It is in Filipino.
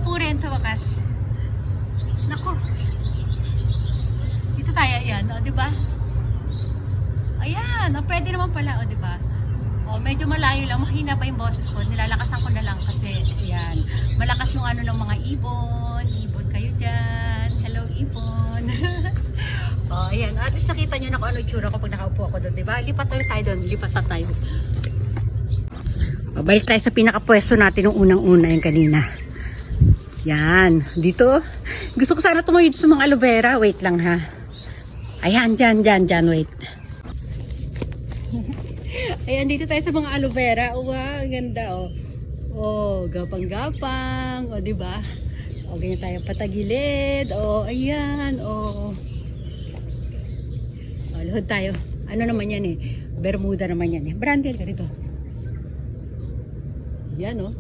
po rin sa wakas. Nako. Dito tayo, yan, o, diba? Ayan, o, pwede naman pala, o, diba? O, medyo malayo lang, mahina pa yung boses ko. Nilalakasan ko na lang kasi, ayan, malakas yung ano ng mga ibon. Ibon kayo dyan. Hello, ibon. O, ayan, at least nakita nyo na kung ano yung tsura ko pag nakaupo ako doon, diba? Lipat tayo doon, lipat na tayo. O, balik tayo sa pinakapwesto natin nung unang-una yung kanina. Yan, dito. Gusto ko sana tumayod sa mga aloe vera. Wait lang ha. Ayan, dyan, wait. Ayan, dito tayo sa mga aloe vera. Wow, ganda oh. Oh, gapang-gapang. O, diba? O, ganyan tayo patagilid. O, ayan. O. O, luhod tayo. Ano naman yan eh? Bermuda naman yan eh. Brandel ka dito. Yan oh.